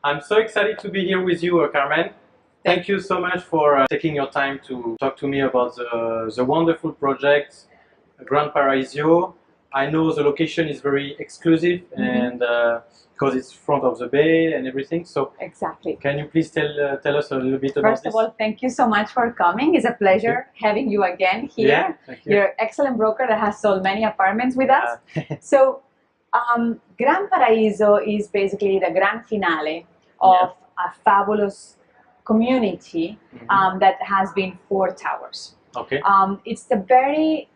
I'm so excited to be here with you, Carmen. Thank you so much for taking your time to talk to me about the wonderful project, Gran Paraiso. I know the location is very exclusive and because it's front of the bay and everything. So Exactly. can you please tell us a little bit about First this? of all, thank you so much for coming. It's a pleasure having you again here. Yeah, thank you. You're an excellent broker that has sold many apartments with us. So, Gran Paraiso is basically the grand finale of a fabulous community that has been 4 towers. Okay. It's the very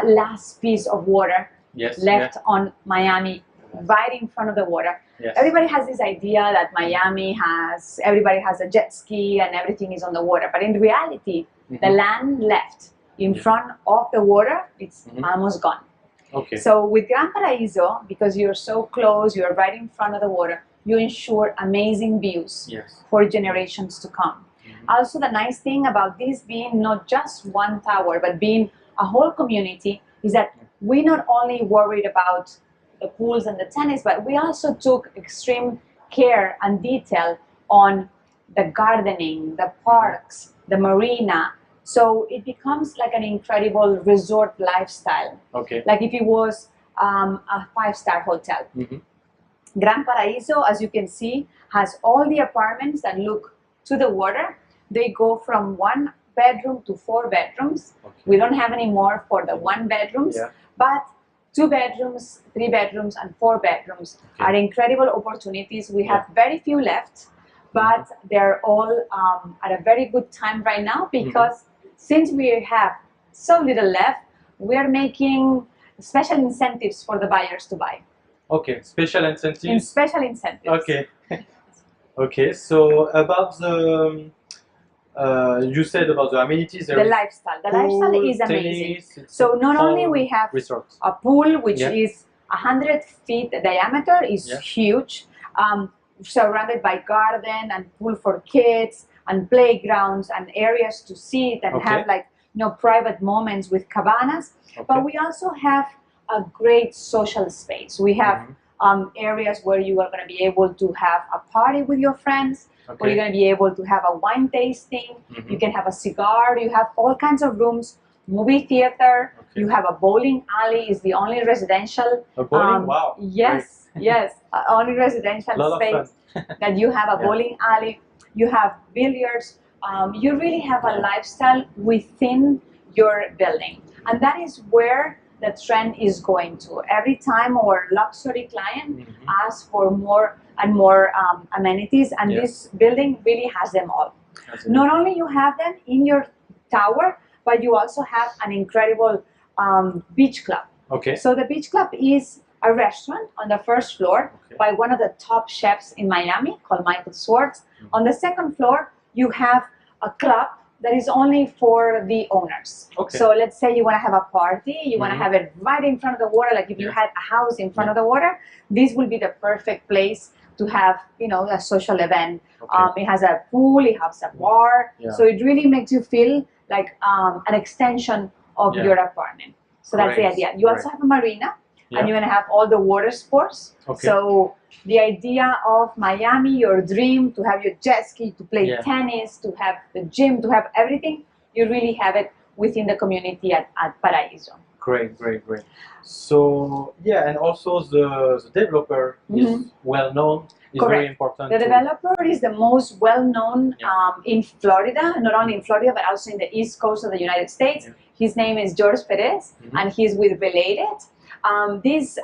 last piece of water left on Miami, right in front of the water. Yes. Everybody has this idea that everybody has a jet ski and everything is on the water. But in reality, the land left in front of the water, it's almost gone. Okay. So with Gran Paraiso, because you're so close, you're right in front of the water, you ensure amazing views for generations to come. Also, the nice thing about this being not just one tower, but being a whole community is that we not only worried about the pools and the tennis, but we also took extreme care and detail on the gardening, the parks, the marina. So it becomes like an incredible resort lifestyle. Okay. Like if it was a 5-star hotel. Gran Paraiso, as you can see, has all the apartments that look to the water. They go from 1 bedroom to 4 bedrooms. Okay. We don't have any more for the 1 bedrooms, but 2 bedrooms, 3 bedrooms, and 4 bedrooms are incredible opportunities. We have very few left, but they're all at a very good time right now because since we have so little left, we are making special incentives for the buyers to buy. Okay, special incentives. Special incentives. Okay. Okay, so about the you said about the amenities. The lifestyle. The lifestyle is amazing. So not only we have a pool which is 100 feet diameter, is huge, surrounded by garden and pool for kids and playgrounds and areas to sit and have like private moments with cabanas. But we also have a great social space. We have areas where you are going to be able to have a party with your friends. Or you're going to be able to have a wine tasting. You can have a cigar. You have all kinds of rooms. Movie theater. You have a bowling alley. It's the only residential. A bowling? Wow. Yes, yes. Only residential space that you have a bowling alley. You have billiards. You really have a lifestyle within your building. And that is where the trend is going to. Every time our luxury client asks for more and more amenities, and this building really has them all. Not only you have them in your tower, but you also have an incredible beach club. Okay. So the beach club is a restaurant on the 1st floor by one of the top chefs in Miami called Michael Swartz. On the 2nd floor, you have a club that is only for the owners. So let's say you want to have a party, you want to have it right in front of the water, like if you had a house in front of the water, this will be the perfect place to have, a social event. It has a pool, it has a bar, so it really makes you feel like an extension of your apartment. So that's the idea. You also have a marina, and you're going to have all the water sports. So the idea of Miami, your dream, to have your jet ski, to play tennis, to have the gym, to have everything, you really have it within the community at Paraiso. Great, great, great. So and also the developer is well known. It's very important. The developer is the most well known in Florida, not only in Florida but also in the East Coast of the United States. His name is George Perez, and he's with Related. This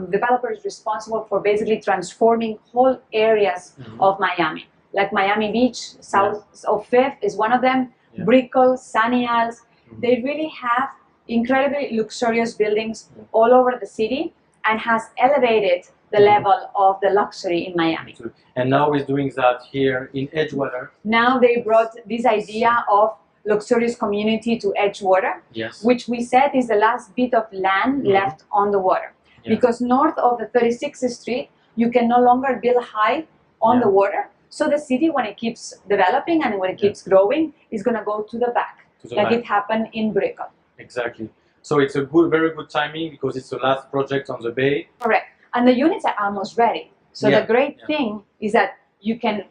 developer is responsible for basically transforming whole areas of Miami. Like Miami Beach, south of 5th is one of them, Brickell, Sunny Isles. They really have incredibly luxurious buildings all over the city and has elevated the level of the luxury in Miami. And now he's doing that here in Edgewater. Now they brought this idea of luxurious community to Edgewater, which we said is the last bit of land left on the water. Because north of the 36th Street, you can no longer build high on the water. So the city, when it keeps developing and when it keeps growing, is going to go to the back, it happened in Brickell. Exactly. So it's a very good timing because it's the last project on the bay. Correct. And the units are almost ready. So the great thing is that you can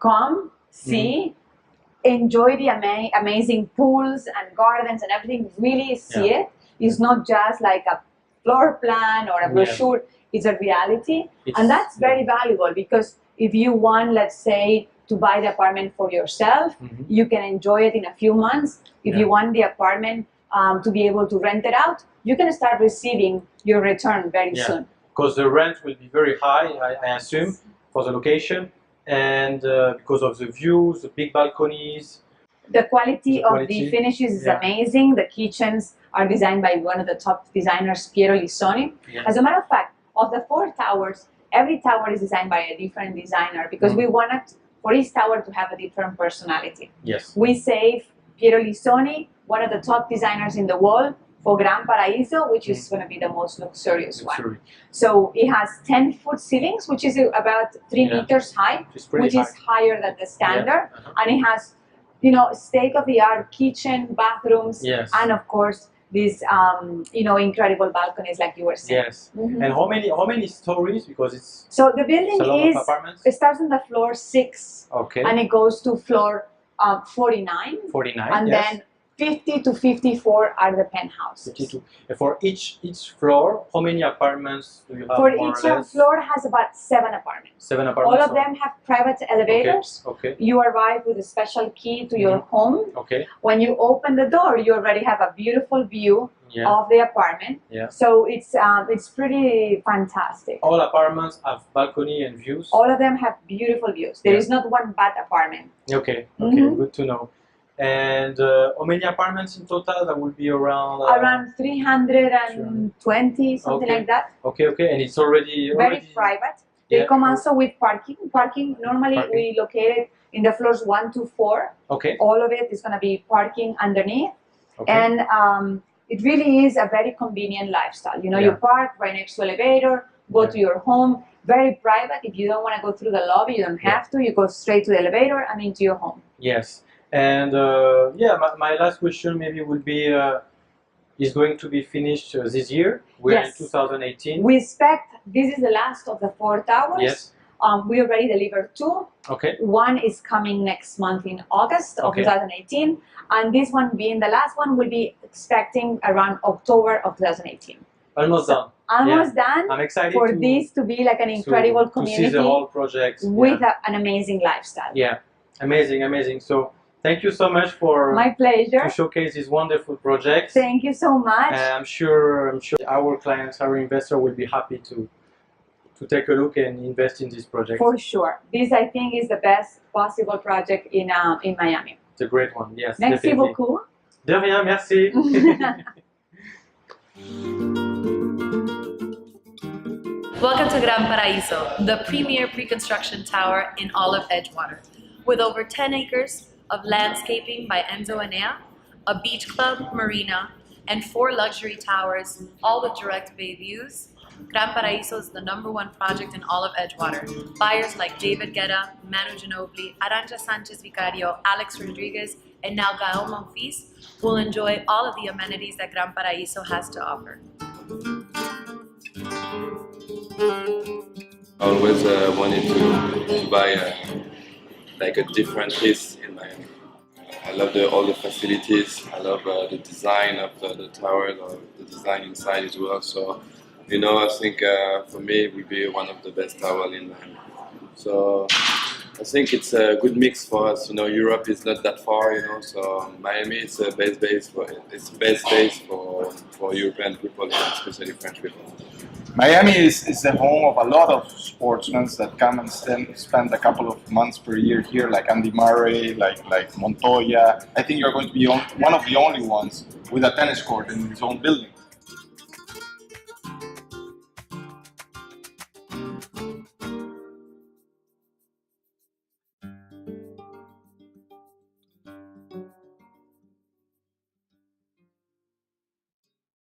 come, see, enjoy the amazing pools and gardens and everything, really see it. It's not just like a floor plan or a brochure, it's a reality. And that's very valuable, because if you want, let's say, to buy the apartment for yourself, you can enjoy it in a few months. If you want the apartment to be able to rent it out, you can start receiving your return very soon. Because the rent will be very high, I assume, for the location, and because of the views, the big balconies. The quality of the finishes is amazing. The kitchens are designed by one of the top designers, Piero Lissoni. As a matter of fact, of the 4 towers, every tower is designed by a different designer, because we wanted for each tower to have a different personality. We save Piero Lissoni, one of the top designers in the world, for Gran Paraiso, which is going to be the most luxurious one. So it has 10-foot ceilings, which is about 3 meters high, which is higher than the standard. And it has, you know, state-of-the-art kitchen, bathrooms, and of course, these, you know, incredible balconies, like you were saying. And how many stories? Because it's so the building it starts on the floor 6, and it goes to floor 49, and then 50 to 54 are the penthouses. For each floor, how many apartments do you have? For each floor has about 7 apartments. 7 apartments. All of them have private elevators. You arrive with a special key to your home. When you open the door, you already have a beautiful view of the apartment. So it's pretty fantastic. All apartments have balcony and views. All of them have beautiful views. There is not one bad apartment. Good to know. And how many apartments in total? That would be around 320, something like that. And it's already very private. They come also with parking. Normally we locate it in the floors 1 to 4. All of it is going to be parking underneath, and it really is a very convenient lifestyle. You know, you park right next to elevator, go to your home. Very private. If you don't want to go through the lobby, you don't have to. You go straight to the elevator and into your home. And my last question maybe would be, is going to be finished this year? We're in 2018. We expect this is the last of the 4 towers. We already delivered 2. One is coming next month in August of 2018, and this one being the last one, will be expecting around October of 2018. Almost done. Almost done. I'm excited for this to be like an incredible community. To see the whole project with an amazing lifestyle. Amazing. So thank you so much for my pleasure to showcase this wonderful project. Thank you so much. I'm sure our clients, our investor will be happy to take a look and invest in this project. For sure. This, I think, is the best possible project in Miami. It's a great one, yes. Merci beaucoup. De rien, merci. Welcome to Gran Paraiso, the premier pre-construction tower in all of Edgewater. With over 10 acres of landscaping by Enzo Enea, a beach club, marina, and 4 luxury towers, all with direct bay views, Gran Paraiso is the #1 project in all of Edgewater. Buyers like David Guetta, Manu Ginobili, Arantxa Sanchez Vicario, Alex Rodriguez, and now Gael Monfils will enjoy all of the amenities that Gran Paraiso has to offer. I always wanted to buy like a different place in Miami. I love all the facilities. I love the design of the tower, the design inside as well. So, you know, I think for me it would be one of the best towers in Miami. So I think it's a good mix for us. You know, Europe is not that far. You know, so Miami is a best base for European people, and especially French people. Miami is the home of a lot of sportsmen that come and spend a couple of months per year here, like Andy Murray, like Montoya. I think you're going to be one of the only ones with a tennis court in his own building.